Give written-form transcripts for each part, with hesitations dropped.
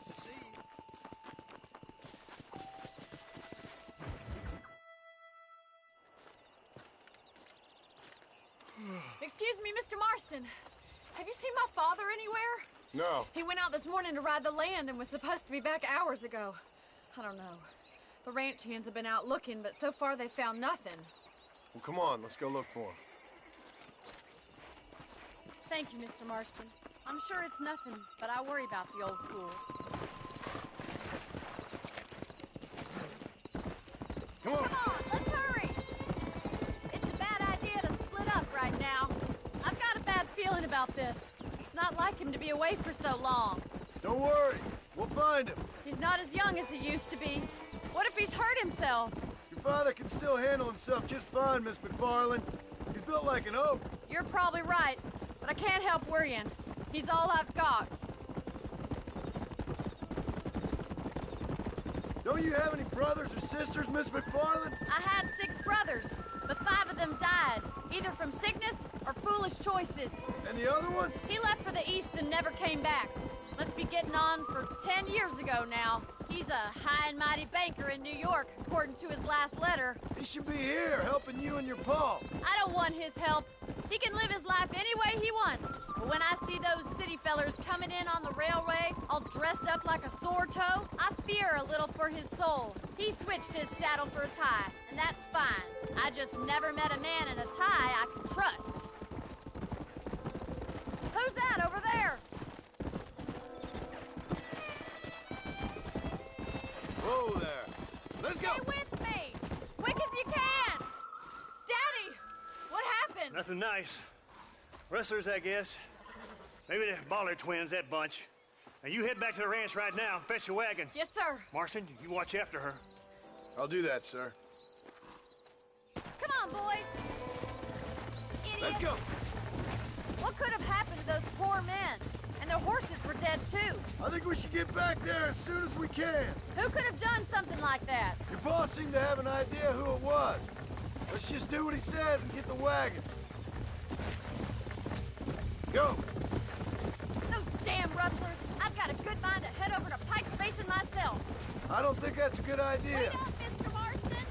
Nice to see you. Excuse me, Mr. Marston. Have you seen my father anywhere? No. He went out this morning to ride the land and was supposed to be back hours ago. I don't know. The ranch hands have been out looking, but so far they found nothing. Well, come on, let's go look for him. Thank you, Mr. Marston. I'm sure it's nothing, but I worry about the old fool. Come on! Come on, let's hurry! It's a bad idea to split up right now. I've got a bad feeling about this. It's not like him to be away for so long. Don't worry, we'll find him. He's not as young as he used to be. What if he's hurt himself? Your father can still handle himself just fine, Miss McFarland. He's built like an oak. You're probably right, but I can't help worrying. He's all I've got. Don't you have any brothers or sisters, Miss McFarland? I had 6 brothers, but 5 of them died, either from sickness or foolish choices. And the other one? He left for the east and never came back. Must be getting on for 10 years ago now. He's a high and mighty banker in New York, according to his last letter. He should be here, helping you and your pa. I don't want his help. He can live his life any way he wants. But when I see those city fellers coming in on the railway, all dressed up like a sore toe, I fear a little for his soul. He switched his saddle for a tie, and that's fine. I just never met a man in a tie I could trust. Who's that over there? Whoa there. Let's go. Stay with me! Quick as you can! Daddy! What happened? Nothing nice. Rustlers, I guess. Maybe the Bollard twins, that bunch. Now you head back to the ranch right now and fetch a wagon. Yes, sir. Marston, you watch after her. I'll do that, sir. Come on, boys. Idiot. Let's go. What could have happened to those poor men? And their horses were dead, too. I think we should get back there as soon as we can. Who could have done something like that? Your boss seemed to have an idea who it was. Let's just do what he says and get the wagon. Go. Those damn rustlers. I've got a good mind to head over to Pike's Basin myself. I don't think that's a good idea. Wait up, Mr. Marston.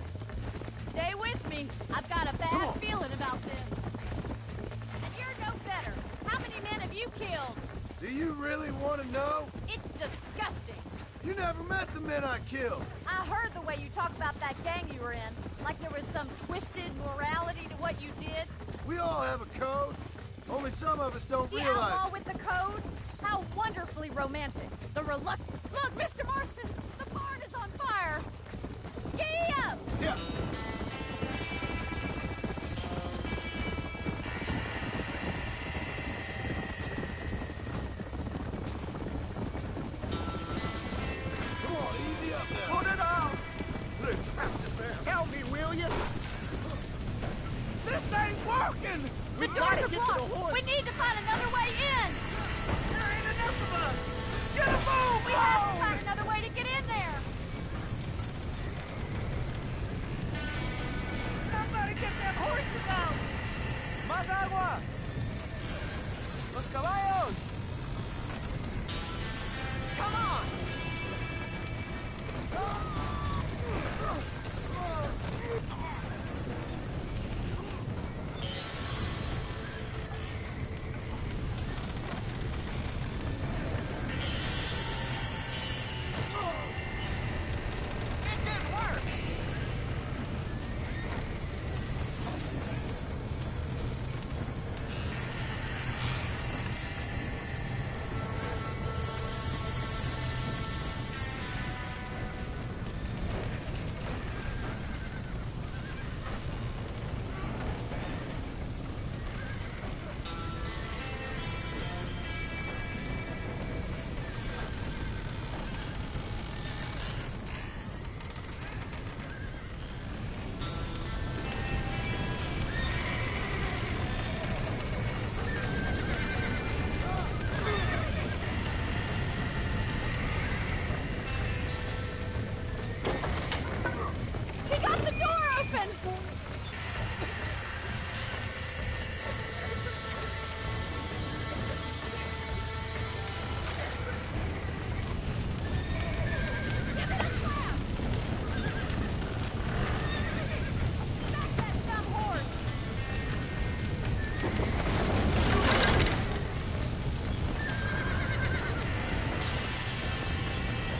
Stay with me. I've got a Come bad on. feeling about this. And you're no better. How many men have you killed? Do you really want to know? It's disgusting. You never met the men I killed. I heard the way you talk about that gang you were in, like there was some twisted morality to what you did. We all have a code. Only some of us don't The realize. outlaw with the code? How wonderfully romantic. The reluctant... Look, Mr. Marston! The barn is on fire! Giddy up! Yeah. Come on, easy up there. Put it on! They trapped it there. Help me, will you? This ain't working! The doors are blocked! We need to find another way in! There ain't enough of us! Get a move! We have to find another way to get in there! Somebody get them horses out! Más agua! Los caballos! Come on!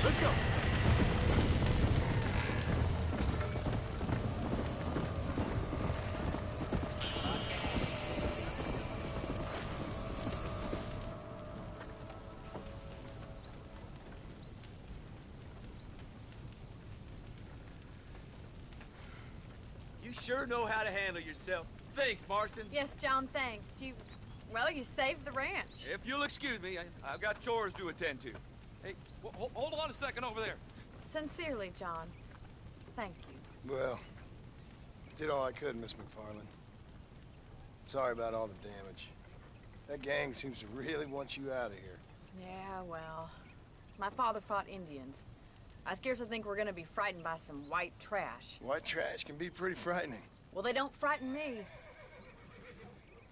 Let's go. You sure know how to handle yourself. Thanks, Marston. Yes, John, thanks. Well, you saved the ranch. If you'll excuse me, I've got chores to attend to. Hey, hold on a second over there. Sincerely, John. Thank you. Well, did all I could, Miss McFarland. Sorry about all the damage. That gang seems to really want you out of here. Yeah, well, my father fought Indians. I scarcely think we're gonna be frightened by some white trash. White trash can be pretty frightening. Well, they don't frighten me.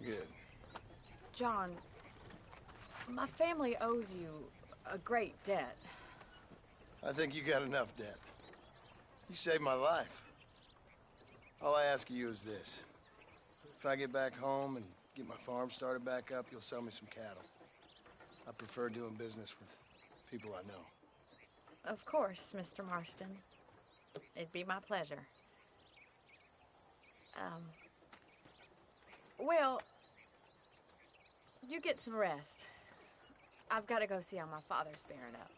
Good. John, my family owes you a great debt. I think you got enough debt. You saved my life. All I ask of you is this. If I get back home and get my farm started back up, you'll sell me some cattle. I prefer doing business with people I know. Of course, Mr. Marston. It'd be my pleasure. Well, you get some rest. I've got to go see how my father's bearing up.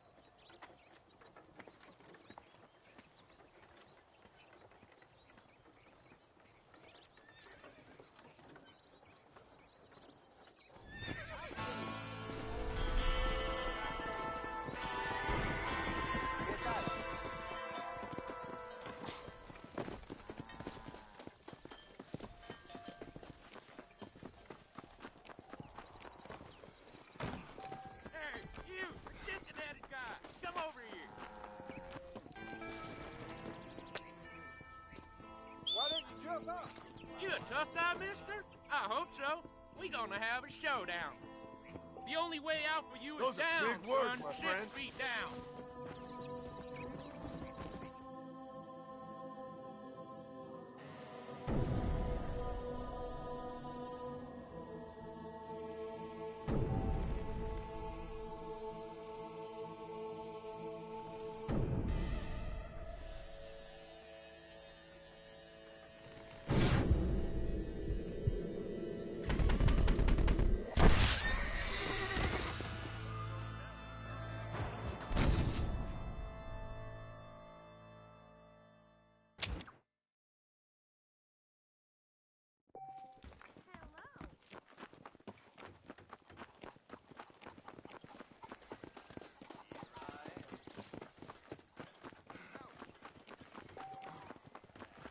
You a tough guy, mister? I hope so. We gonna have a showdown. The only way out for you Those is are down, big words, son. my 6 friend. feet down.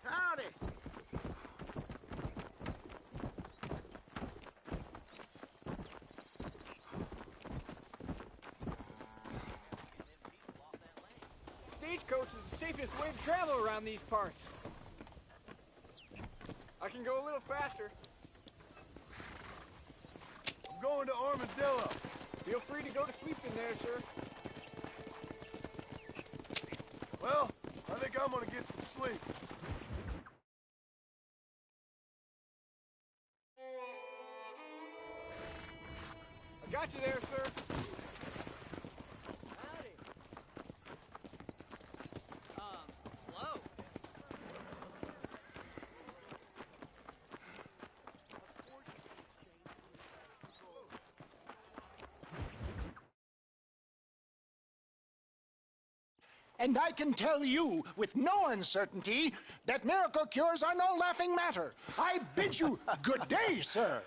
Howdy! Stagecoach is the safest way to travel around these parts. I can go a little faster. I'm going to Armadillo. Feel free to go to sleep in there, sir. Well, I think I'm gonna get some sleep. I got you there, sir. Hello. And I can tell you with no uncertainty that miracle cures are no laughing matter. I bid you good day, sir.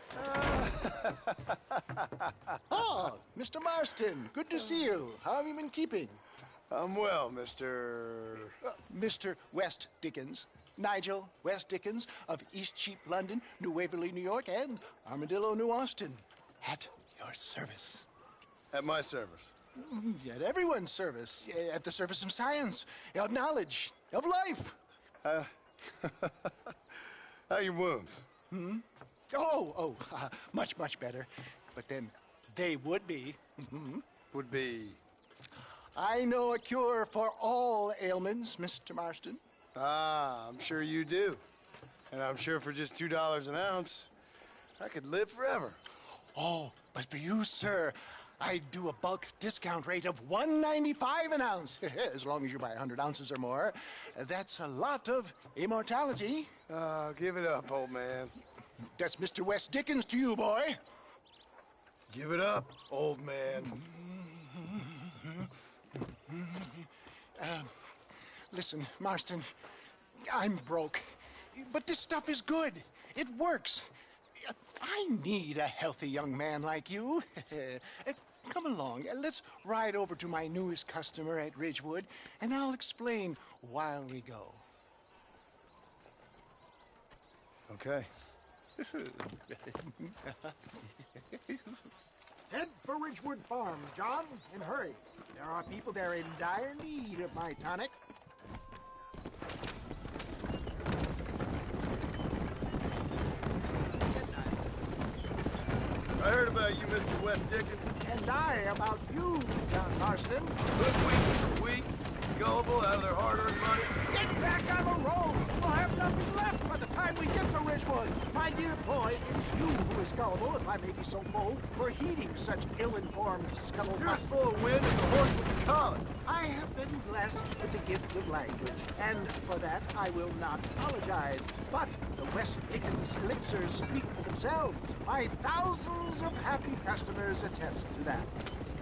Oh, Mr. Marston, good to see you. How have you been keeping? I'm well, Mr. Mr. West Dickens. Nigel West Dickens of East Cheap, London, New Waverly, New York, and Armadillo, New Austin. At your service. At my service. At everyone's service. At the service of science, of knowledge, of life. How are your wounds? Much, much better. But then they would be. Would be... I know a cure for all ailments, Mr. Marston. Ah, I'm sure you do. And I'm sure for just $2 an ounce, I could live forever. Oh, but for you, sir, I'd do a bulk discount rate of $1.95 an ounce, as long as you buy 100 ounces or more. That's a lot of immortality. Give it up, old man. That's Mr. West Dickens to you, boy. Give it up, old man. Listen, Marston, I'm broke, but this stuff is good. It works. I need a healthy young man like you. Come along, let's ride over to my newest customer at Ridgewood, and I'll explain while we go. Okay. Head for Ridgewood Farm, John, and hurry. There are people there in dire need of my tonic. I heard about you, Mr. West Dickens. And I about you, John Marston. Weak, gullible, out of their hard-earned money. Get back on the road! We'll have nothing left by the time we get to Ridgewood. My dear boy, it is you who is gullible, if I may be so bold, for heeding such ill-informed scuttlebutt. You're as full of wind as the horse with the collar. I have been blessed with the gift of language, and for that I will not apologize. But the West Dickens elixirs speak for themselves. My thousands of happy customers attest to that.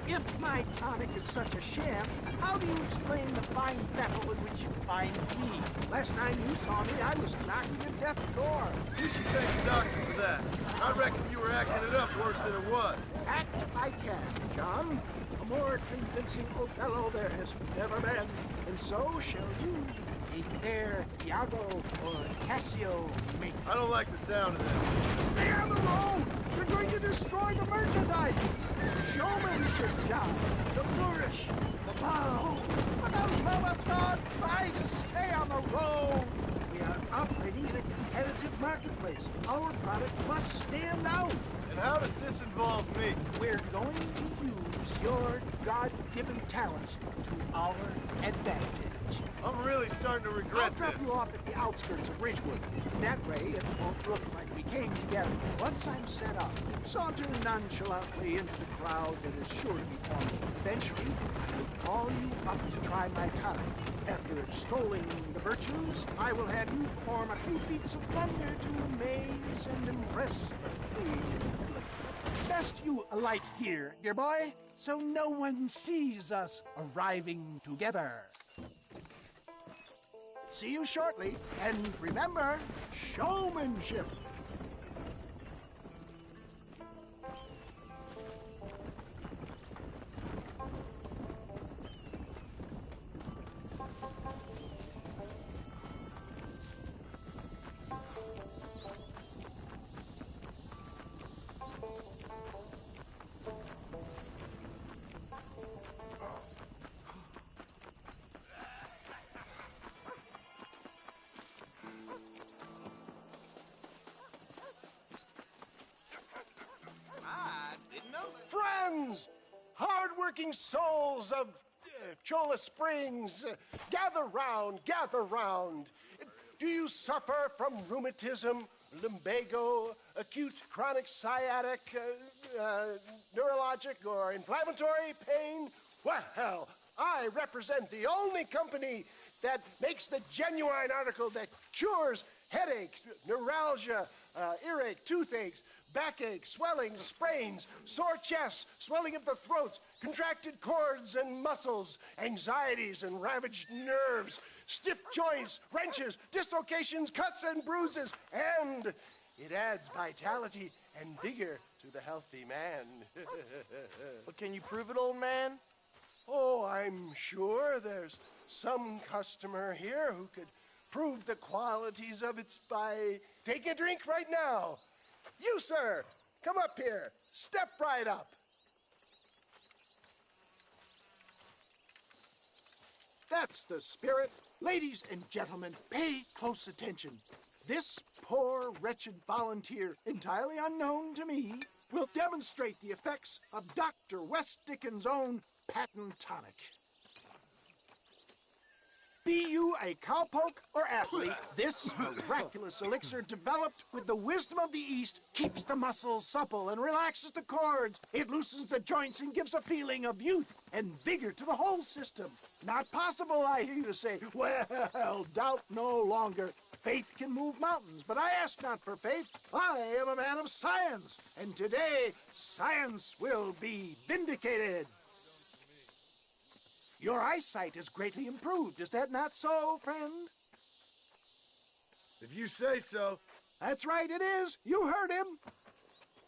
If my tonic is such a sham, how do you explain the fine battle in which you find me? Last time you saw me, I was knocking at death's door. You should thank the doctor for that. I reckon you were acting it up worse than it was. Act I can, John. A more convincing Othello there has never been. And so shall you, a fair Iago or Cassio make. I don't like the sound of that. Stay on the road! You're going to destroy the merchandise! Showmanship, John! The flourish! The bow! For the love of God, try to stay on the road! We are operating in a competitive marketplace. Our product must stand out. And how does this involve me? We're going to use your God-given talents to our advantage. I'm really starting to I'll regret drop this. you off at the outskirts of Ridgewood. That way, it won't look like we came together. Once I'm set up, saunter nonchalantly into the crowd that is sure to be forming. Eventually, I will call you up to try my tonic. After extolling the virtues, I will have you perform a few feats of thunder to amaze and impress the public. Best you alight here, dear boy, so no one sees us arriving together. See you shortly, and remember, showmanship. Friends, hard-working souls of Cholla Springs, gather round, gather round. Do you suffer from rheumatism, lumbago, acute chronic sciatic, neurologic, or inflammatory pain? Well, I represent the only company that makes the genuine article that cures headaches, neuralgia, earache, toothaches, backache, swelling, sprains, sore chests, swelling of the throats, contracted cords and muscles, anxieties and ravaged nerves, stiff joints, wrenches, dislocations, cuts and bruises, and it adds vitality and vigor to the healthy man. But can you prove it, old man? Oh, I'm sure there's some customer here who could prove the qualities of it by taking a drink right now. You, sir, come up here. Step right up. That's the spirit. Ladies and gentlemen, pay close attention. This poor, wretched volunteer, entirely unknown to me, will demonstrate the effects of Dr. West Dickens' own patent tonic. Be you a cowpoke or athlete, this miraculous elixir developed with the wisdom of the East keeps the muscles supple and relaxes the cords. It loosens the joints and gives a feeling of youth and vigor to the whole system. Not possible, I hear you say. Well, doubt no longer. Faith can move mountains, but I ask not for faith. I am a man of science, and today science will be vindicated. Your eyesight is greatly improved. Is that not so, friend? If you say so. That's right, it is. You heard him.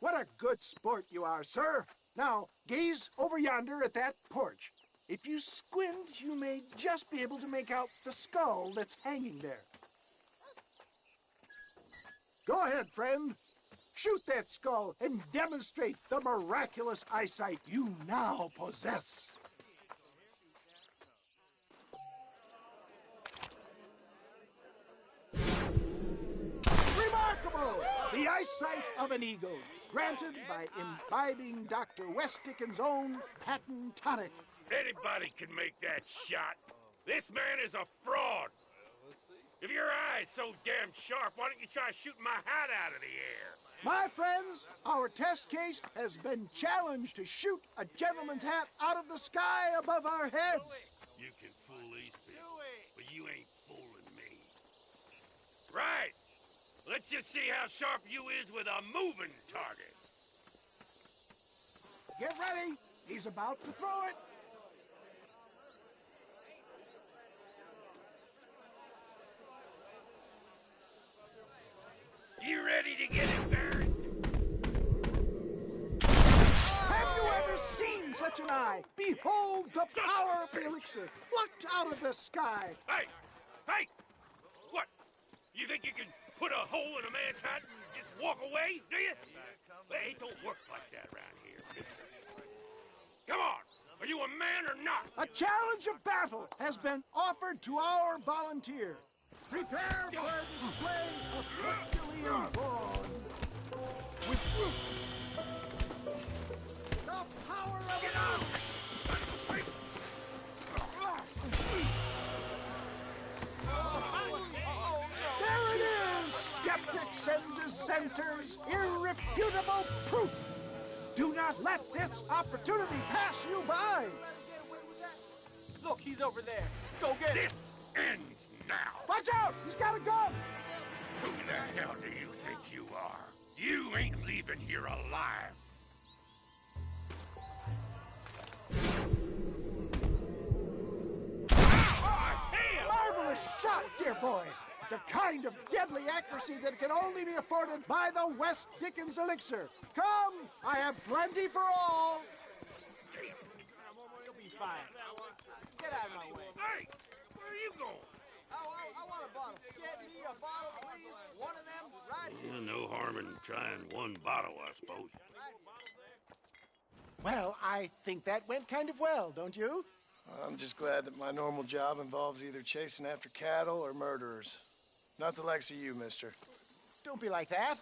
What a good sport you are, sir. Now, gaze over yonder at that porch. If you squint, you may just be able to make out the skull that's hanging there. Go ahead, friend. Shoot that skull and demonstrate the miraculous eyesight you now possess. Remarkable! The eyesight of an eagle, granted by imbibing Dr. Westickens' own patent tonic. Anybody can make that shot. This man is a fraud. If your eye's so damn sharp, why don't you try shooting my hat out of the air? My friends, our test case has been challenged to shoot a gentleman's hat out of the sky above our heads. You can fool these people, but you ain't fooling me. Right. Let's just see how sharp you is with a moving target. Get ready. He's about to throw it. You ready to get embarrassed? Have you ever seen such an eye? Behold the power of the elixir, plucked out of the sky. Hey! Hey! What? You think you can put a hole in a man's hat and just walk away, do you? Hey, it don't work like that around here, mister. Come on! Are you a man or not? A challenge of battle has been offered to our volunteer. Prepare for a display of Herculean brawn. With the power of Get out! There it is, skeptics and dissenters, irrefutable proof. Do not let this opportunity pass you by. Look, he's over there. Go get him. This ends now. Watch out! He's got a gun! Who the hell do you think you are? You ain't leaving here alive. Marvelous shot, dear boy. The kind of deadly accuracy that can only be afforded by the West Dickens elixir. Come, I have plenty for all. You'll be fine. Get out of my way. Hey, where are you going? I want a bottle. Get me a bottle, please. One of them right here. No harm in trying one bottle, I suppose. Well, I think that went kind of well, don't you? I'm just glad that my normal job involves either chasing after cattle or murderers. Not the likes of you, mister. Don't be like that.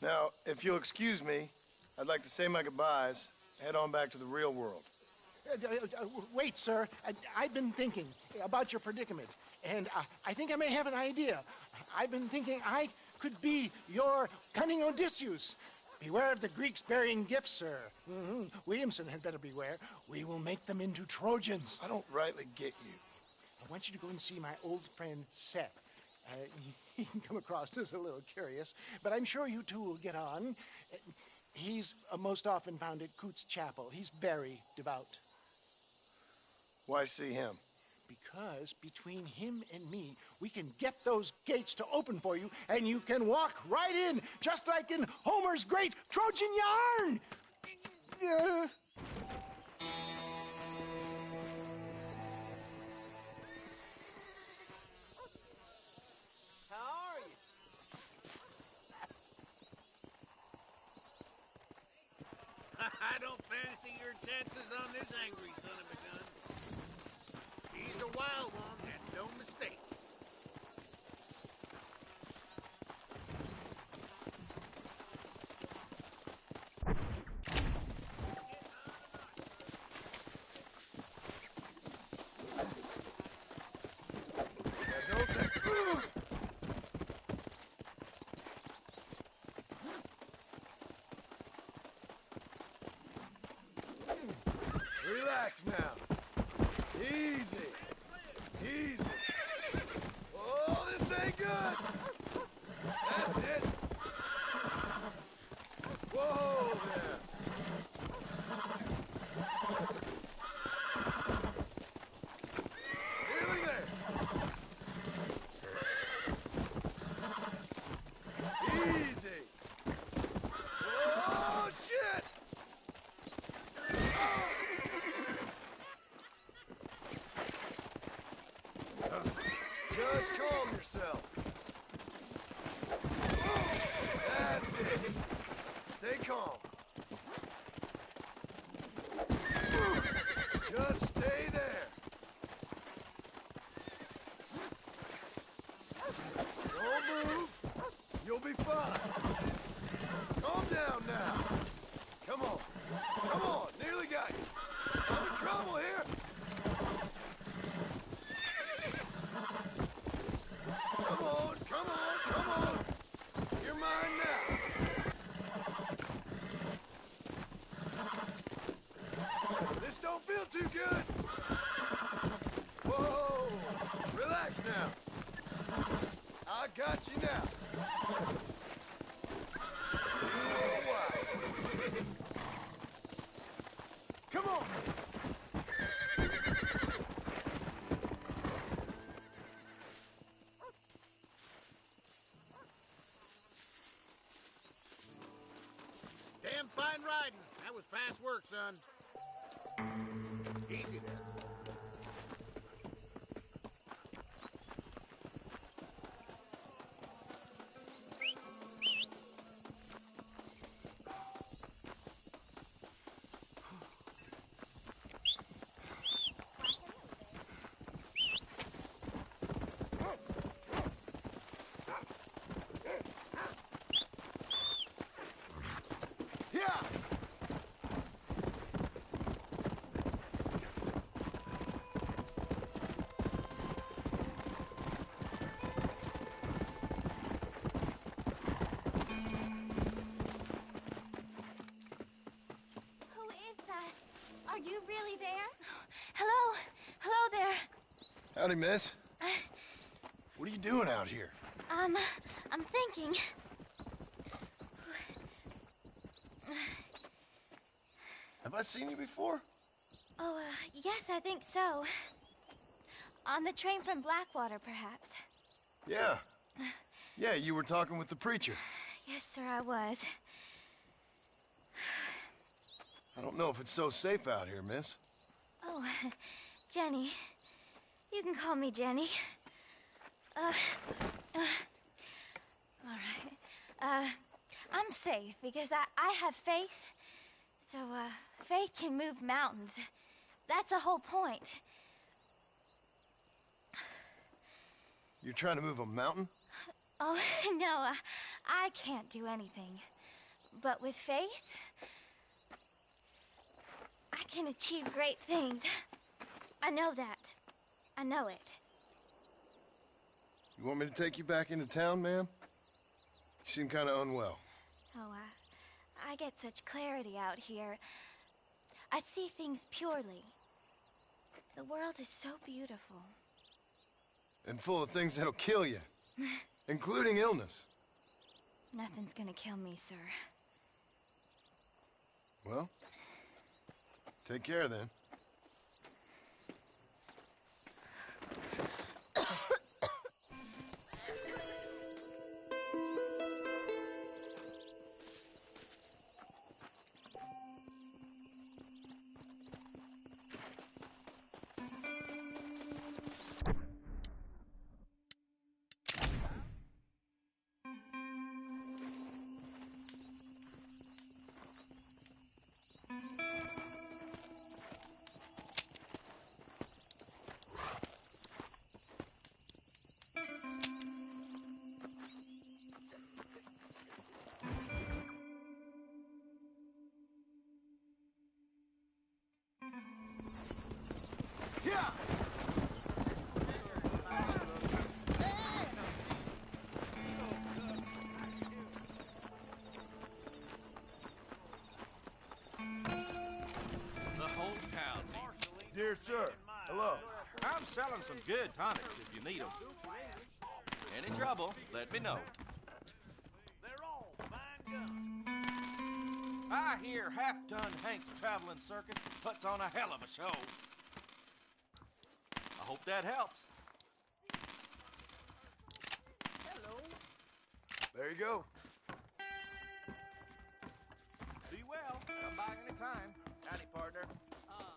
Now, if you'll excuse me, I'd like to say my goodbyes, head on back to the real world. Wait, sir. I've been thinking about your predicament, and I think I may have an idea. I've been thinking I could be your cunning Odysseus. Beware of the Greeks bearing gifts, sir. Williamson had better beware. We will make them into Trojans. I don't rightly get you. I want you to go and see my old friend Seth. He can come across as a little curious, but I'm sure you two will get on. He's most often found at Coots Chapel. He's very devout. Why see him? Because between him and me, we can get those gates to open for you, and you can walk right in, just like in Homer's great Trojan yarn. How are you? I don't fancy your chances on this angry son of a gun. He's a wild one, and no mistake. Just calm yourself. That's it. Stay calm. Just stay there. Don't move. You'll be fine. Calm down now. Come on. Come on. Nearly got you. I'm in trouble here. Come on. Come on. Come on. You're mine now. This don't feel too good. Whoa. Relax now. I got you now. Come on! Damn fine riding. That was fast work, son. Easy there. Yeah! Who is that? Are you really there? Hello? Hello there. Howdy, miss. What are you doing out here? I'm thinking. Have I seen you before? Oh, yes, I think so. On the train from Blackwater, perhaps. Yeah. Yeah, you were talking with the preacher. Yes, sir, I was. I don't know if it's so safe out here, miss. Oh, Jenny. You can call me Jenny. All right. I'm safe because I have faith. So, faith can move mountains. That's the whole point. You're trying to move a mountain? Oh, no, I can't do anything. But with faith, I can achieve great things. I know that. I know it. You want me to take you back into town, ma'am? You seem kind of unwell. Oh, I get such clarity out here. I see things purely. The world is so beautiful. And full of things that'll kill you. Including illness. Nothing's gonna kill me, sir. Well, take care then. Yeah! The whole town needs. Dear sir, hello. I'm selling some good tonics if you need them. Any trouble, let me know. They're all fine guns. I hear half-ton Hank's traveling circus puts on a hell of a show. I hope that helps. There you go. Be well. Come by anytime. Howdy, partner. Hello.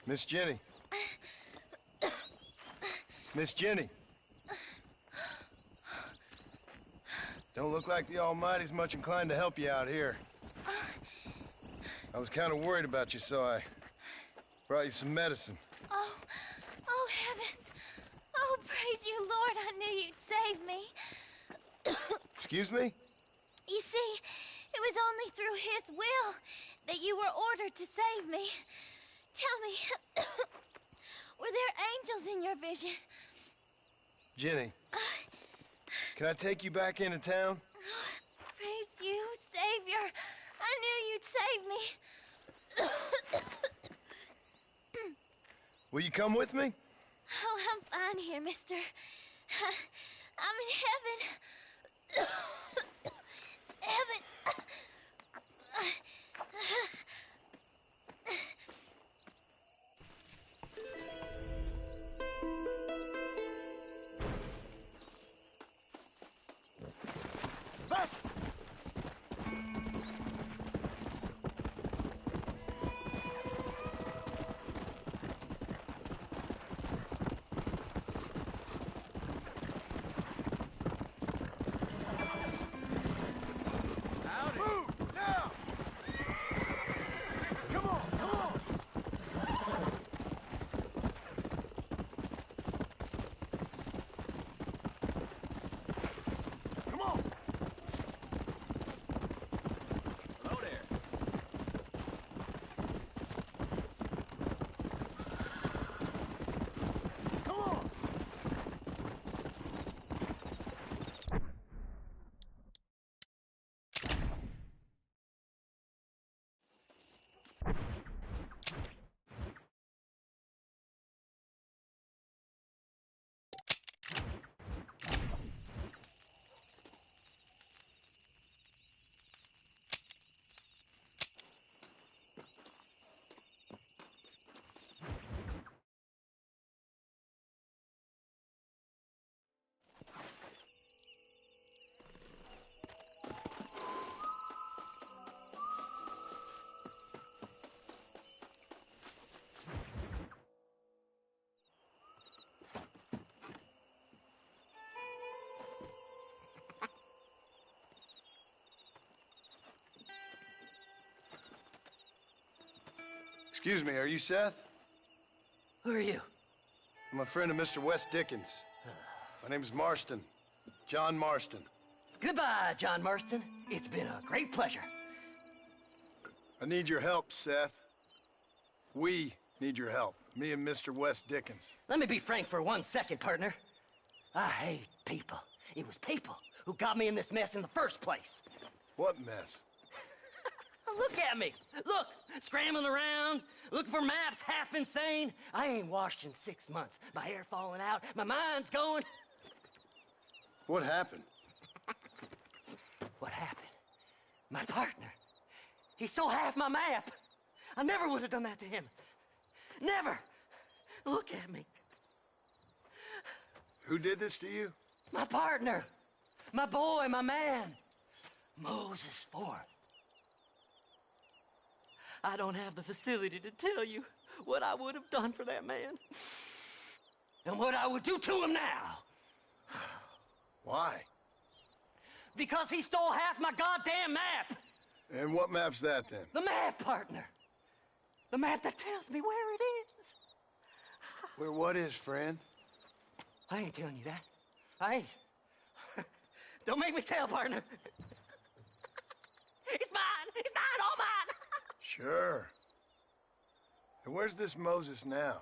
Miss Jenny. Miss Jenny. Don't look like the Almighty's much inclined to help you out here. I was kind of worried about you, so I brought you some medicine. Oh, heavens. Oh, praise you, Lord. I knew you'd save me. Excuse me? You see, it was only through his will that you were ordered to save me. Tell me, were there angels in your vision? Jenny, can I take you back into town? Praise you, Savior. I knew you'd save me. Will you come with me? Oh, I'm fine here, mister. I'm in heaven. Heaven. Excuse me, are you Seth? Who are you? I'm a friend of Mr. Wes Dickens. My name's Marston. John Marston. Goodbye, John Marston. It's been a great pleasure. I need your help, Seth. We need your help. Me and Mr. Wes Dickens. Let me be frank for 1 second, partner. I hate people. It was people who got me in this mess in the first place. What mess? Look at me. Look, scrambling around, looking for maps, half insane. I ain't washed in 6 months. My hair falling out, my mind's going. What happened? What happened? My partner. He stole half my map. I never would have done that to him. Never. Look at me. Who did this to you? My partner. My boy, my man. Moses Forth. I don't have the facility to tell you what I would have done for that man. And what I would do to him now. Why? Because he stole half my goddamn map. And what map's that, then? The map, partner. The map that tells me where it is. Where what is, friend? I ain't telling you that. I ain't. Don't make me tell, partner. It's mine. It's mine, all mine. Sure. And where's this Moses now?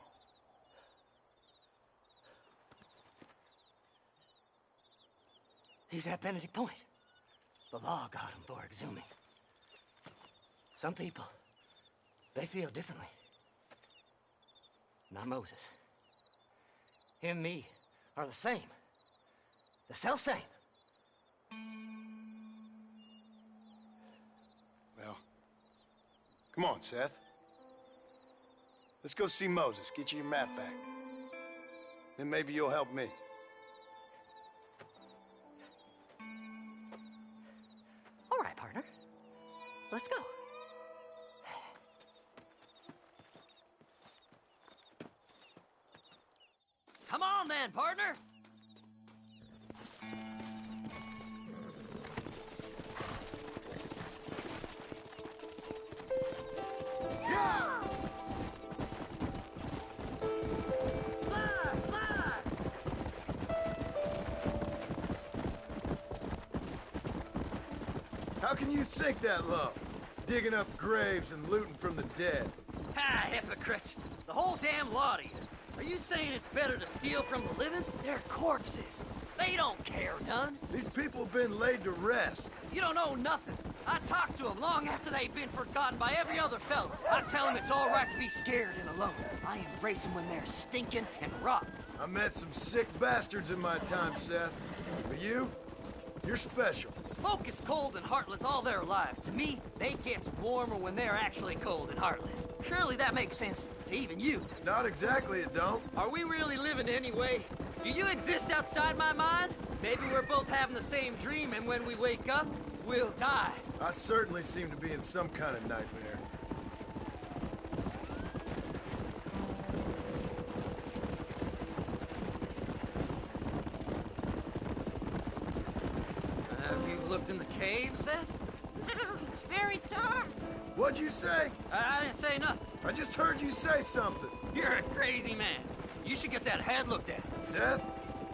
He's at Benedict Point. The law got him for exhuming. Some people, they feel differently. Not Moses. Him and me are the same. The self-same. Well, come on, Seth. Let's go see Moses, get you your map back. Then maybe you'll help me. All right, partner. Let's go. plan, partner? How can you sink that low? Digging up graves and looting from the dead. Ha, hypocrite. The whole damn lot of you. Are you saying it's better to steal from the living? They're corpses. They don't care none. These people have been laid to rest. You don't know nothing. I talked to them long after they've been forgotten by every other fella. I tell them it's all right to be scared and alone. I embrace them when they're stinking and rotten. I met some sick bastards in my time, Seth. But you're special. Folk is cold and heartless all their lives. To me, they get warmer when they're actually cold and heartless. Surely that makes sense to even you. Not exactly, it don't. Are we really living anyway? Do you exist outside my mind? Maybe we're both having the same dream, and when we wake up, we'll die. I certainly seem to be in some kind of nightmare. Have you looked in the cave, Seth? It's very dark. What'd you say? I didn't say nothing. I just heard you say something. You're a crazy man. You should get that head looked at. Seth,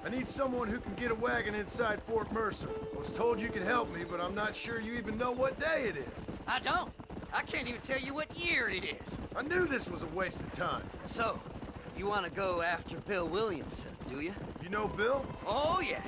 I need someone who can get a wagon inside Fort Mercer. I was told you could help me, but I'm not sure you even know what day it is. I don't. I can't even tell you what year it is. I knew this was a waste of time. So, you want to go after Bill Williamson, do you? You know Bill? Oh, yes.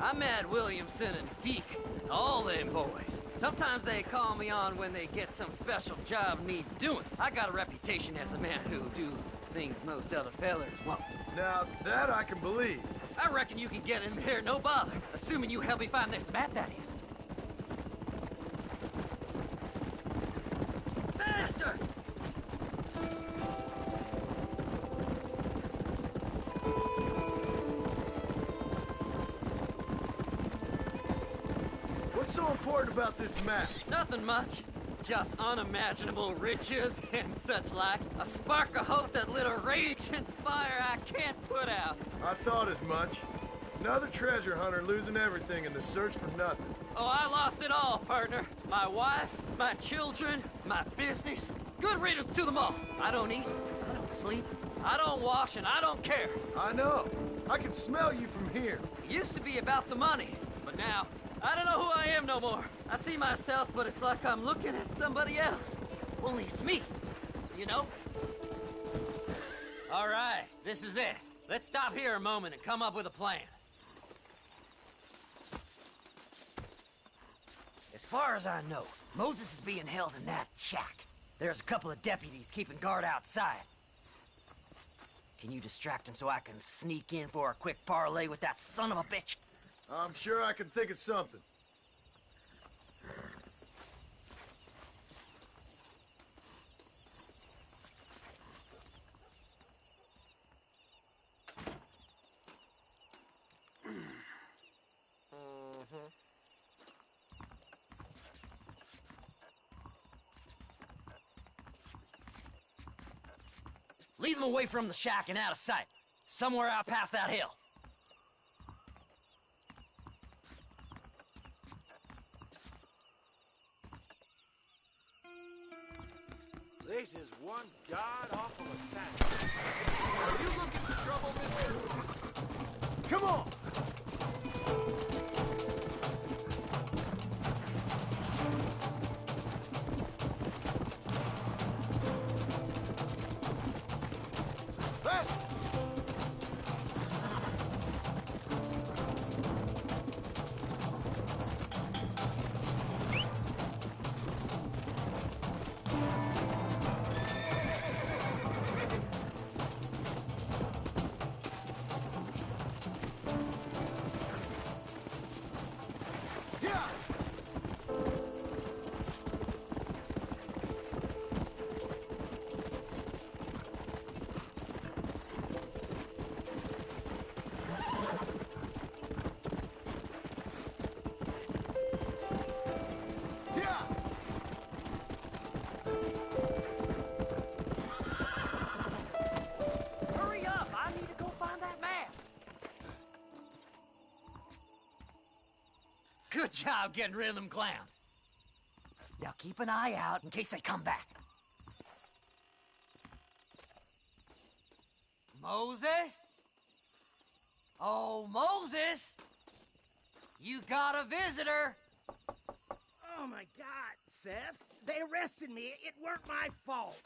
I met Williamson and Deke, and all them boys. Sometimes they call me on when they get some special job needs doing. I got a reputation as a man who'll do things most other fellers won't. Now, that I can believe. I reckon you can get in there, no bother. Assuming you help me find this map, that is. Faster! What's so important about this map? Nothing much. Just unimaginable riches and such like. A spark of hope that lit a raging fire I can't put out. I thought as much. Another treasure hunter losing everything in the search for nothing. Oh, I lost it all, partner. My wife, my children, my business. Good riddance to them all. I don't eat, I don't sleep, I don't wash, and I don't care. I know. I can smell you from here. It used to be about the money, but now, I don't know who I am no more. I see myself, but it's like I'm looking at somebody else. Only it's me, you know? All right, this is it. Let's stop here a moment and come up with a plan. As far as I know, Moses is being held in that shack. There's a couple of deputies keeping guard outside. Can you distract him so I can sneak in for a quick parlay with that son of a bitch? I'm sure I can think of something. Lead them away from the shack and out of sight. Somewhere out past that hill. This is one god-awful assassin. Are you looking for trouble, mister? Come on! job getting rid of them clowns. Now keep an eye out in case they come back. Moses? Oh, Moses! You got a visitor! Oh, my God, Seth. They arrested me. It weren't my fault.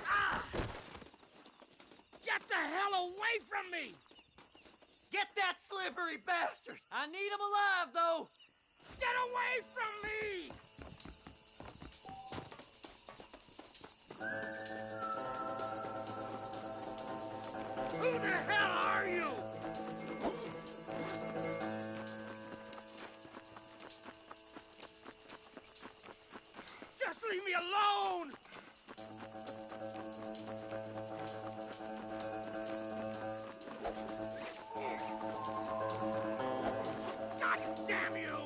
Ah! Get the hell away from me! Get that slippery bastard! I need him alive, though! Get away from me! Who the hell are you? Just leave me alone! God damn you!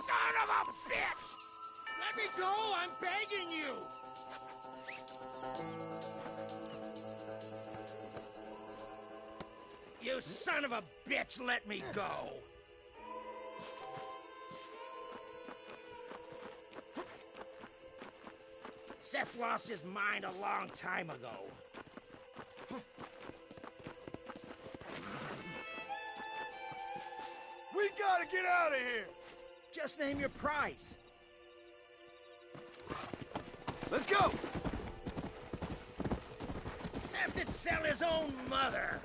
Son of a bitch! Let me go! I'm begging you! You son of a bitch, let me go! Seth lost his mind a long time ago. We gotta get out of here! Just name your price. Let's go! Seth could sell his own mother.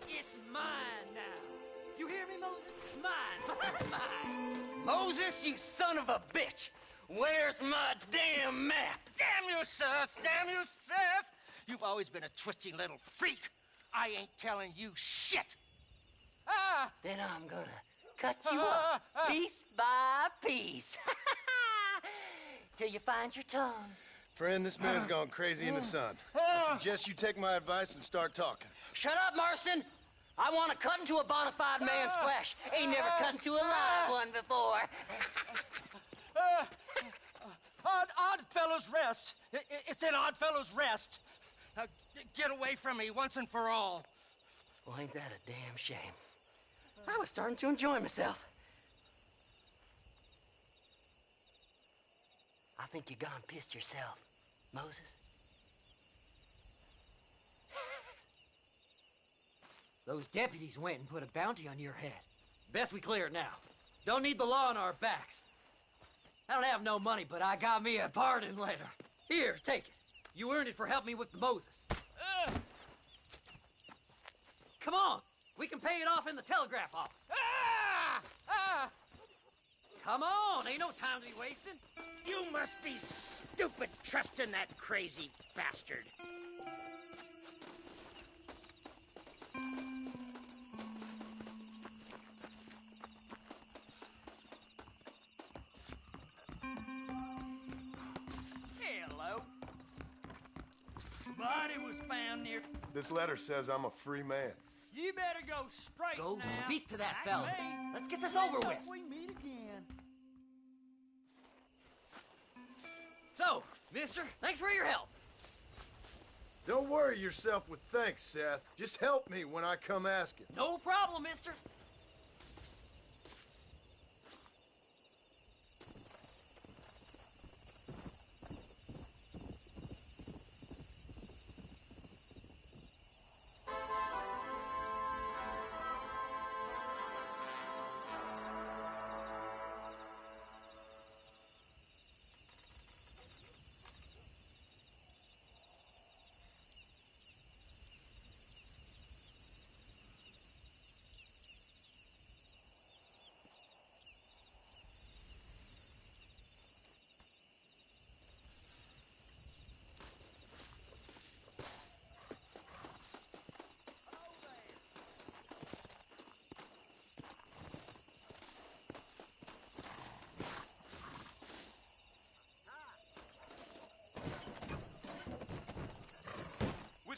It's mine now. You hear me, Moses? Mine. Mine. Moses, you son of a bitch! Where's my damn map? Damn you, Seth! Damn you, Seth! You've always been a twisty little freak. I ain't telling you shit. Ah! Then I'm gonna cut you up piece by piece. Till you find your tongue. Friend, this man's gone crazy in the sun. I suggest you take my advice and start talking. Shut up, Marston! I want to cut into a bona fide man's flesh. Ain't never cut into a live one before. Oddfellows Rest. It's in Oddfellows Rest. Get away from me once and for all. Well, ain't that a damn shame? I was starting to enjoy myself. I think you gone pissed yourself, Moses. Those deputies went and put a bounty on your head. Best we clear it now. Don't need the law on our backs. I don't have no money, but I got me a pardon letter. Here, take it. You earned it for helping me with the Moses. Come on. We can pay it off in the telegraph office. Come on. Ain't no time to be wasting. You must be stupid trusting that crazy bastard. Hello. Body was found near... This letter says I'm a free man. You better go straight Go now. speak to that Back fella. me. Let's get this over with. We meet again. So, mister, thanks for your help. Don't worry yourself with thanks, Seth. Just help me when I come asking. No problem, mister.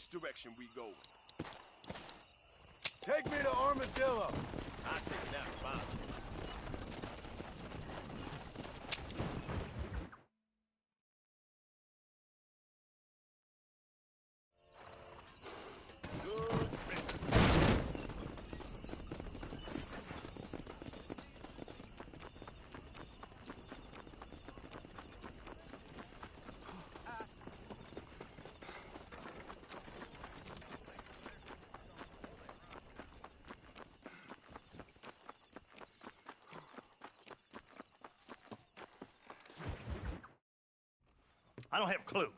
Which direction we go? Take me to Armadillo. I'll take it down to Bob. I don't have a clue.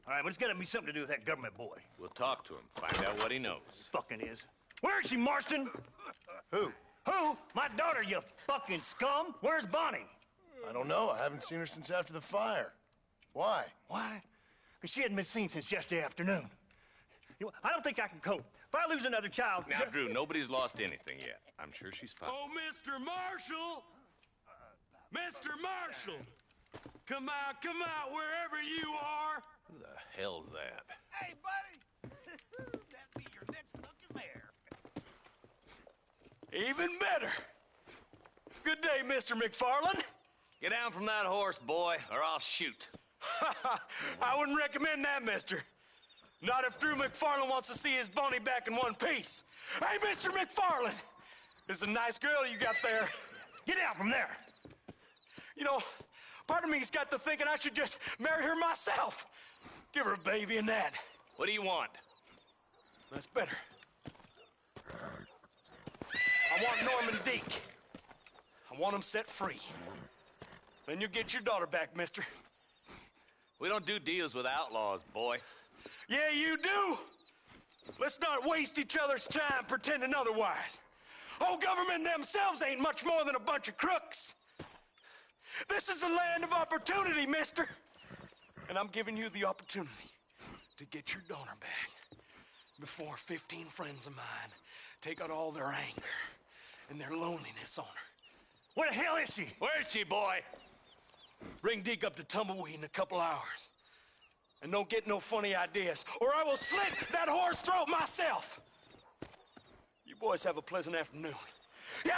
All right, but it's got to be something to do with that government boy. We'll talk to him, find out what he knows. Fucking is. Where is she, Marston? Who? Who? My daughter, you fucking scum. Where's Bonnie? I don't know. I haven't seen her since after the fire. Why? Why? Because she hadn't been seen since yesterday afternoon. I don't think I can cope. If I lose another child... Now, Drew, nobody's lost anything yet. I'm sure she's fine. Oh, Mr. Marshall! Mr. Marshall! Come out, wherever you are! Who the hell's that? Hey, buddy! That'd be your next fucking mayor. Even better! Good day, Mr. McFarland. Get down from that horse, boy, or I'll shoot. I wouldn't recommend that, mister. Not if Drew McFarland wants to see his Bonnie back in one piece. Hey, Mr. McFarland! This is a nice girl you got there. Get out from there! You know, part of me's got to thinking I should just marry her myself. Give her a baby and that. What do you want? That's better. I want Norman Deek. I want him set free. Then you'll get your daughter back, mister. We don't do deals with outlaws, boy. Yeah, you do. Let's not waste each other's time pretending otherwise. Oh, government themselves ain't much more than a bunch of crooks. This is the land of opportunity, mister. And I'm giving you the opportunity to get your daughter back before 15 friends of mine take out all their anger and their loneliness on her. Where the hell is she? Where is she, boy? Bring Deke up to Tumbleweed in a couple hours. And don't get no funny ideas, or I will slit that whore's throat myself. You boys have a pleasant afternoon. Yeah!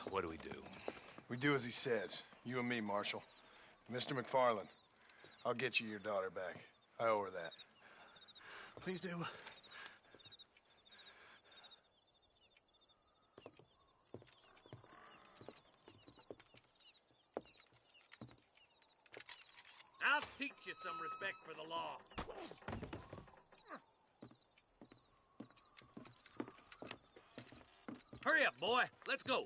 What do we do? We do as he says. You and me, Marshal. Mr. McFarland, I'll get you your daughter back. I owe her that. Please do. I'll teach you some respect for the law. Hurry up, boy. Let's go.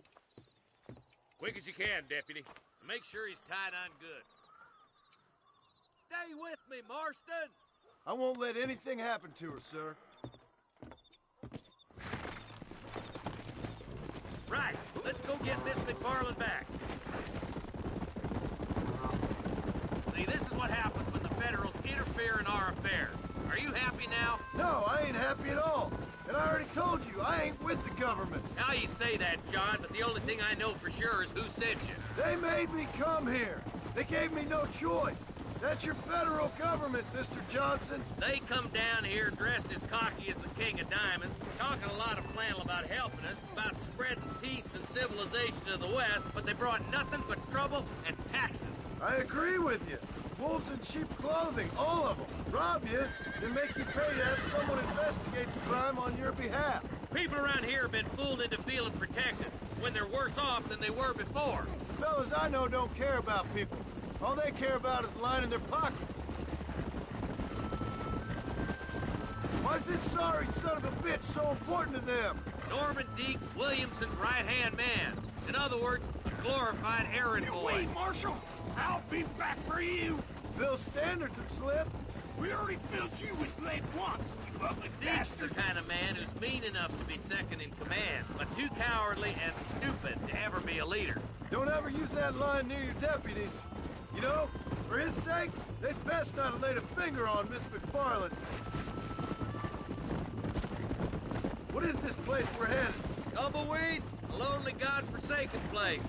Quick as you can, Deputy. Make sure he's tied on good. Stay with me, Marston. I won't let anything happen to her, sir. Right. Let's go get Miss McFarland back. See, this is what happens when the Federals interfere in our affairs. Are you happy now? No, I ain't happy at all. And I already told you, I ain't with the government. Now you say that, John, but the only thing I know for sure is who sent you. They made me come here. They gave me no choice. That's your federal government, Mr. Johnson. They come down here dressed as cocky as the King of Diamonds, talking a lot of flannel about helping us, about spreading peace and civilization to the West, but they brought nothing but trouble and taxes. I agree with you. Wolves in sheep clothing, all of them. Rob you, then make you pay to have someone investigate the crime on your behalf. People around here have been fooled into feeling protected, when they're worse off than they were before. Fellas I know don't care about people. All they care about is lining their pockets. Why's this sorry son of a bitch so important to them? Norman Deke Williamson's right-hand man. In other words, a glorified errand boy. Wait, Marshal! I'll be back for you! Bill's standards have slipped. We already filled you with lead once, you ugly Deke's the bastard! kind of man who's mean enough to be second in command, but too cowardly and stupid to ever be a leader. Don't ever use that line near your deputies. You know, for his sake, they'd best not have laid a finger on Miss McFarland. What is this place we're headed? Tumbleweed, a lonely, god-forsaken place.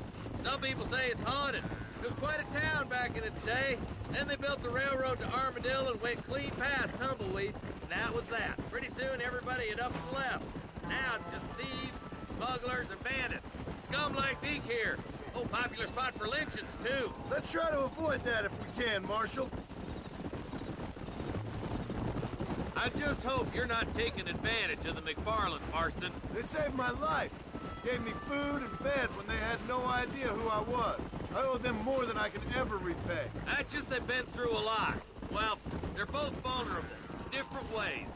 Some people say it's haunted. It was quite a town back in its day. Then they built the railroad to Armadillo and went clean past Tumbleweed, and that was that. Pretty soon, everybody had up and left. Now it's just thieves, smugglers, and bandits. Scum like Deke here. Oh, popular spot for lynchings, too. Let's try to avoid that if we can, Marshal. I just hope you're not taking advantage of the McFarlands, Marston. They saved my life. Gave me food and bed when they had no idea who I was. I owe them more than I can ever repay. That's just they've been through a lot. Well, they're both vulnerable, different ways.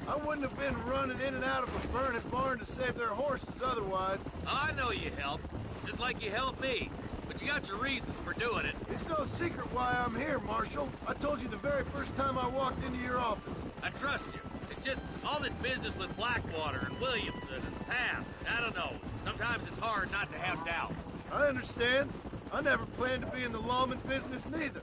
I wouldn't have been running in and out of a burning barn to save their horses otherwise. I know you helped, just like you helped me. But you got your reasons for doing it. It's no secret why I'm here, Marshal. I told you the very first time I walked into your office. I trust you. It's just all this business with Blackwater and Williamson and past. I don't know. Sometimes it's hard not to have doubts. I understand. I never planned to be in the lawman business neither.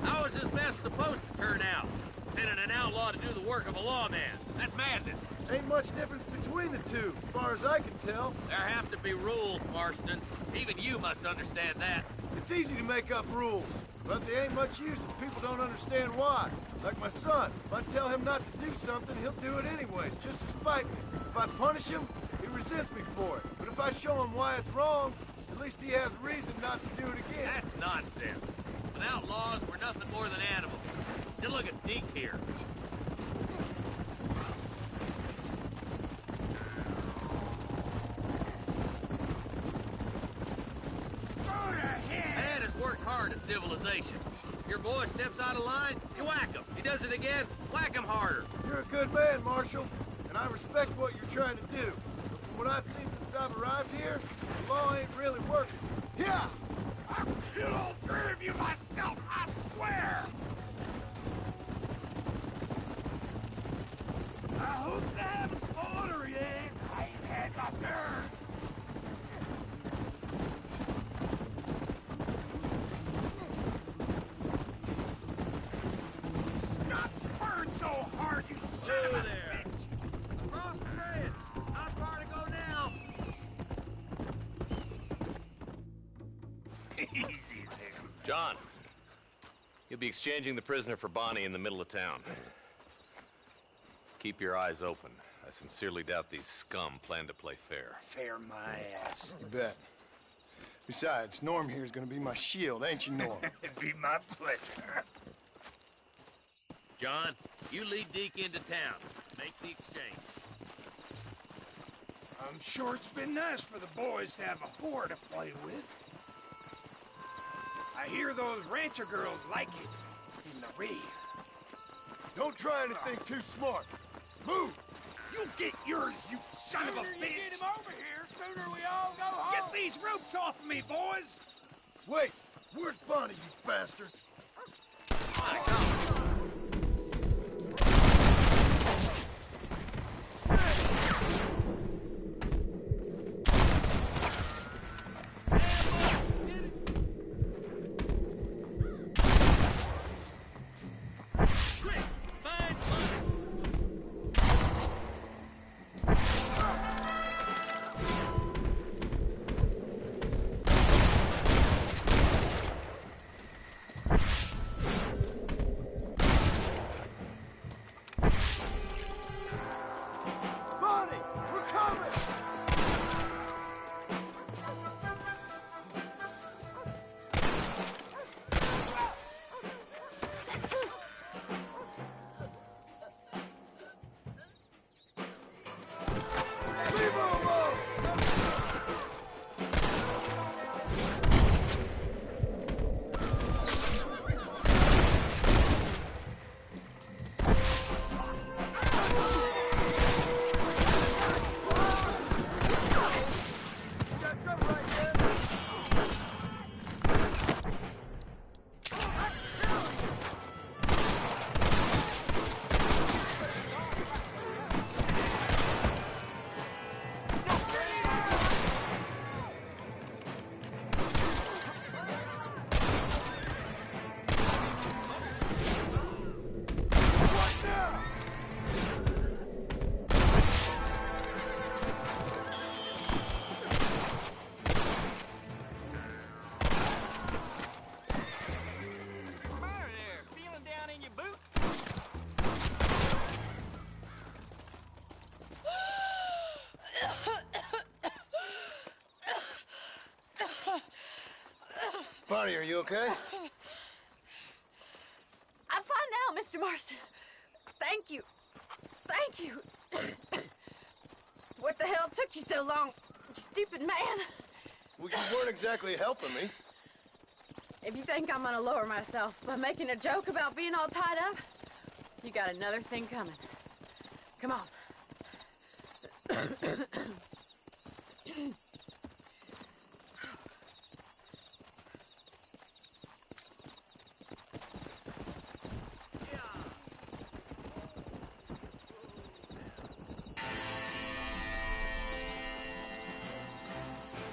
How is this mess supposed to turn out? Sending an outlaw to do the work of a lawman. That's madness. Ain't much difference between the two, as far as I can tell. There have to be rules, Marston. Even you must understand that. It's easy to make up rules, but they ain't much use if people don't understand why. Like my son. If I tell him not to do something, he'll do it anyways, just to spite me. If I punish him, he resents me for it. But if I show him why it's wrong, at least he has reason not to do it again. That's nonsense. But outlaws were nothing more than animals. Just look at Deke here. Man has worked hard at civilization. Your boy steps out of line, you whack him. He does it again, whack him harder. You're a good man, Marshal, and I respect what you're trying to do. But from what I've seen since I've arrived here, the law ain't really working. Yeah! I'll kill all three of you myself, I swear! I hope to have a spoiler yet. I ain't had my turn. Stop burning so hard, you son of a there. Cross the bridge. Not far to go now. Easy there. John, you'll be exchanging the prisoner for Bonnie in the middle of town. Keep your eyes open. I sincerely doubt these scum plan to play fair. Fair my ass. You bet. Besides, Norm here's gonna be my shield, ain't you, Norm? It'd be my pleasure. John, you lead Deke into town. Make the exchange. I'm sure it's been nice for the boys to have a whore to play with. I hear those rancher girls like it in the rear. Don't try anything too smart. Move! You get yours, you son of a bitch! Sooner you get him over here, sooner we all go home! Get these ropes off of me, boys! Wait! Where's Bonnie, you bastard? Bonnie, are you okay? I'm fine now, Mr. Marston. Thank you. Thank you. What the hell took you so long, stupid man? Well, you weren't exactly helping me. If you think I'm gonna lower myself by making a joke about being all tied up, you got another thing coming. Come on.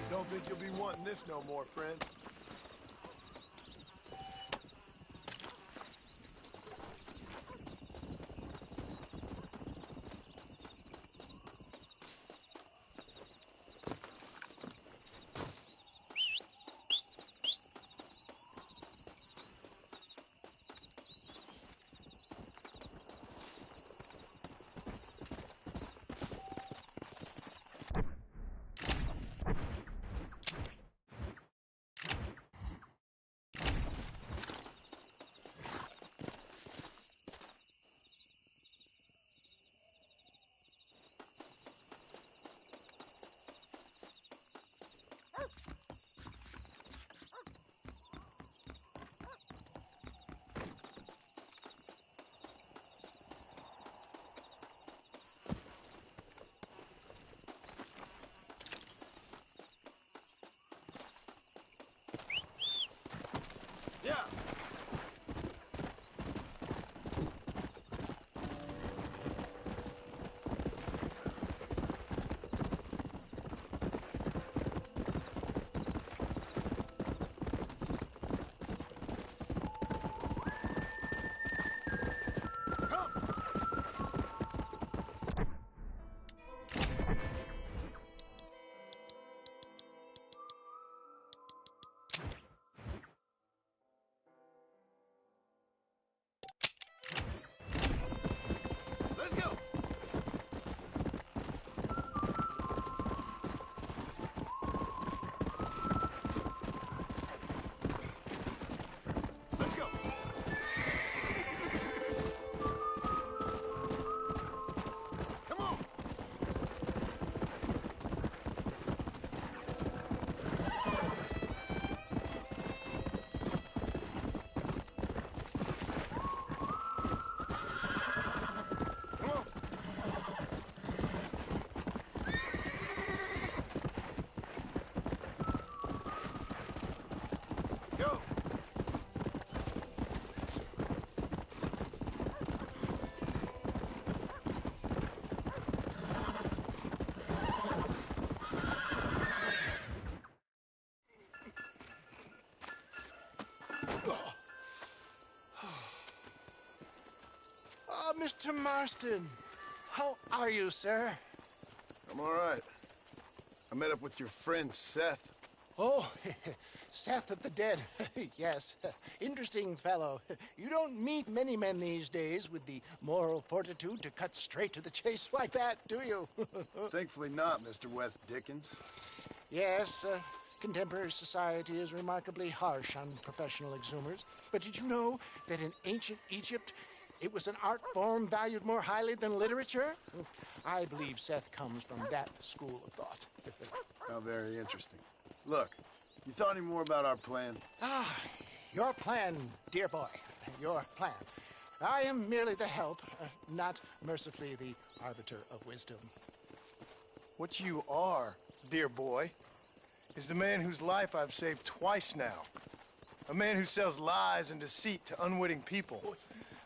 Don't think you'll be wanting this no more, friend. Yeah. Let's go. Let's go. Come on. Come on. Go. Oh, Mr. Marston. How are you, sir? I'm all right. I met up with your friend Seth. Oh, Seth of the Dead. Yes, interesting fellow. You don't meet many men these days with the moral fortitude to cut straight to the chase like that, do you? Thankfully not, Mr. West Dickens. Yes, contemporary society is remarkably harsh on professional exhumers. But did you know that in ancient Egypt, it was an art form valued more highly than literature? I believe Seth comes from that school of thought. How very interesting. Look, you thought any more about our plan? Ah, your plan, dear boy, your plan. I am merely the help, not mercifully the arbiter of wisdom. What you are, dear boy, is the man whose life I've saved twice now. A man who sells lies and deceit to unwitting people.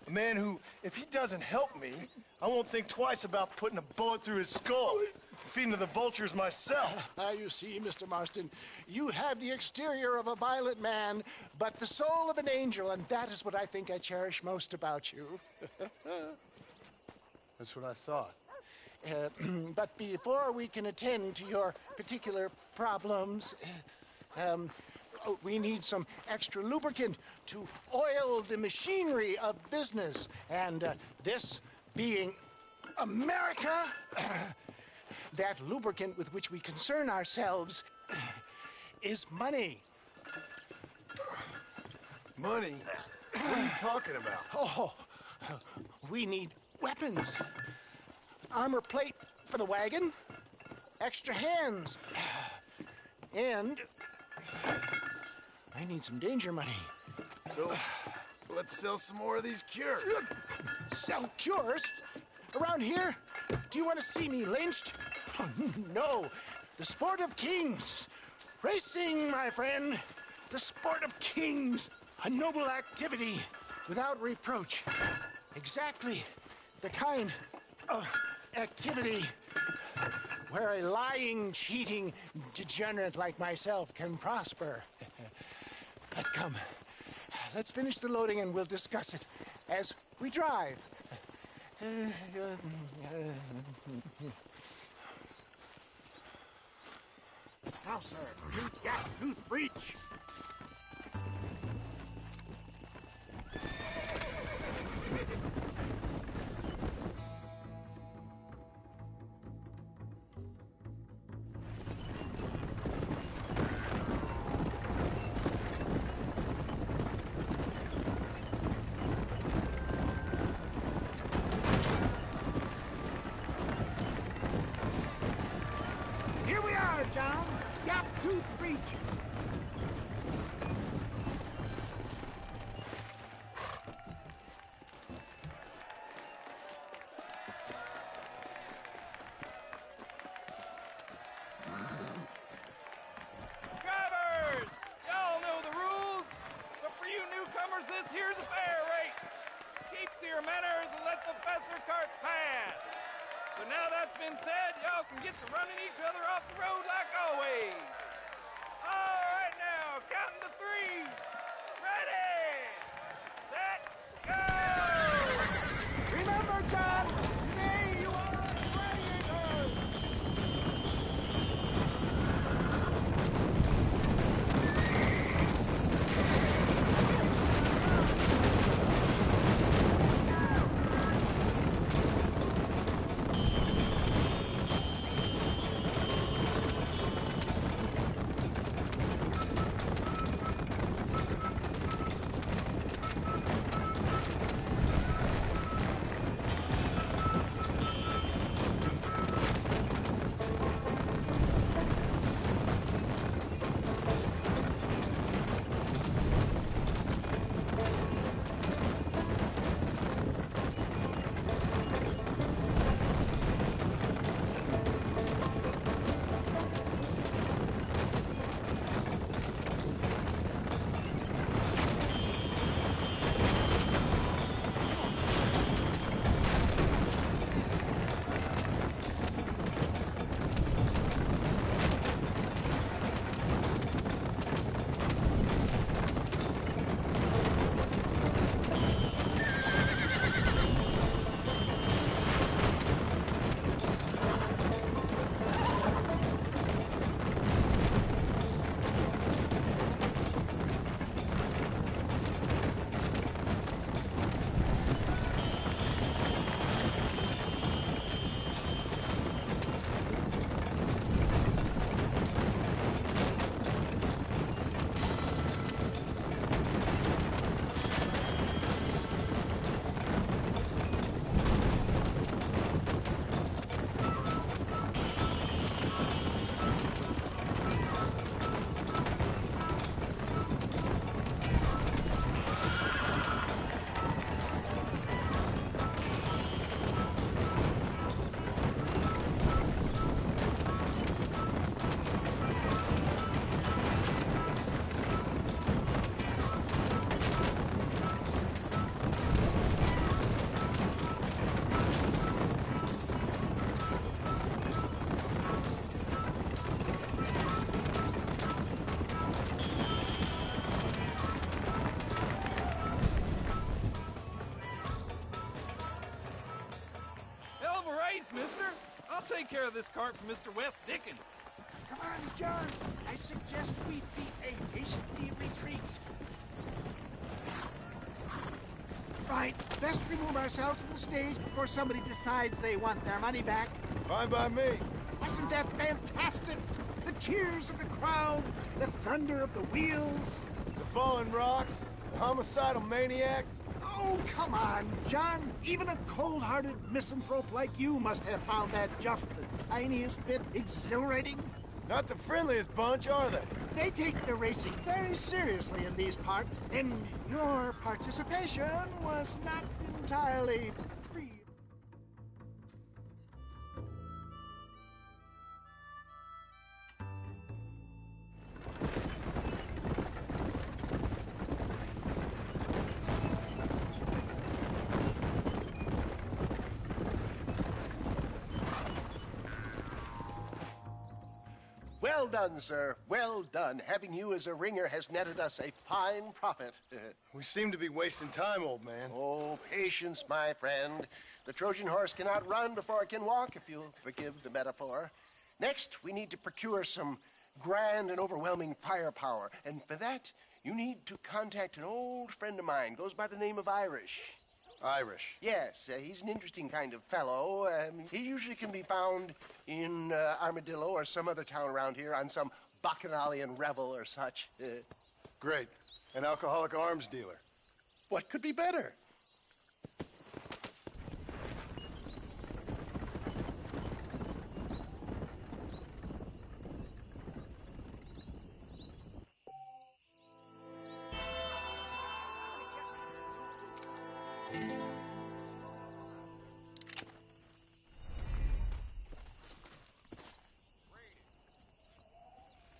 A man who, if he doesn't help me, I won't think twice about putting a bullet through his skull and feeding to the vultures myself. You see, Mr. Marston, you have the exterior of a violent man, but the soul of an angel, and that is what I think I cherish most about you. That's what I thought. But before we can attend to your particular problems, we need some extra lubricant to oil the machinery of business. And this being America, that lubricant with which we concern ourselves is money. Money? What are you talking about? Oh, we need weapons. Armor plate for the wagon. Extra hands. And I need some danger money. So, let's sell some more of these cures. Sell cures? Around here? Do you want to see me lynched? Oh, no. The sport of kings. Racing, my friend. The sport of kings. A noble activity without reproach. Exactly the kind of activity where a lying, cheating degenerate like myself can prosper. But come, let's finish the loading and we'll discuss it as we drive. Now, sir, tooth breach. Here we are, John. Gap tooth breach. Drivers! Y'all know the rules, but for you newcomers, this here's a fair rate. Keep to your manners and let the faster cart pass. So now that's been said, y'all can get to running each other off the road like always. All right now, counting to three. Ready, set, go! Remember, John, today you are a gladiator. Hell of a race, mister. I'll take care of this cart for Mr. West Dickens. Come on, John. I suggest we beat a hasty retreat. Right. Best remove ourselves from the stage before somebody decides they want their money back. Fine by me. Wasn't that fantastic? The cheers of the crowd, the thunder of the wheels. The falling rocks, Homicidal maniacs? Oh, come on, John. Even a cold-hearted misanthrope like you must have found that just the tiniest bit exhilarating. Not the friendliest bunch, are they? They take the racing very seriously in these parts, and your participation was not entirely free. Well done, sir. Well done. Having you as a ringer has netted us a fine profit. We seem to be wasting time, old man. Oh, patience, my friend. The Trojan horse cannot run before it can walk, if you'll forgive the metaphor. Next, we need to procure some grand and overwhelming firepower. And for that, you need to contact an old friend of mine. Goes by the name of Irish. Irish? Yes, he's an interesting kind of fellow. He usually can be found in Armadillo or some other town around here on some bacchanalian revel or such. Great. An alcoholic arms dealer. What could be better?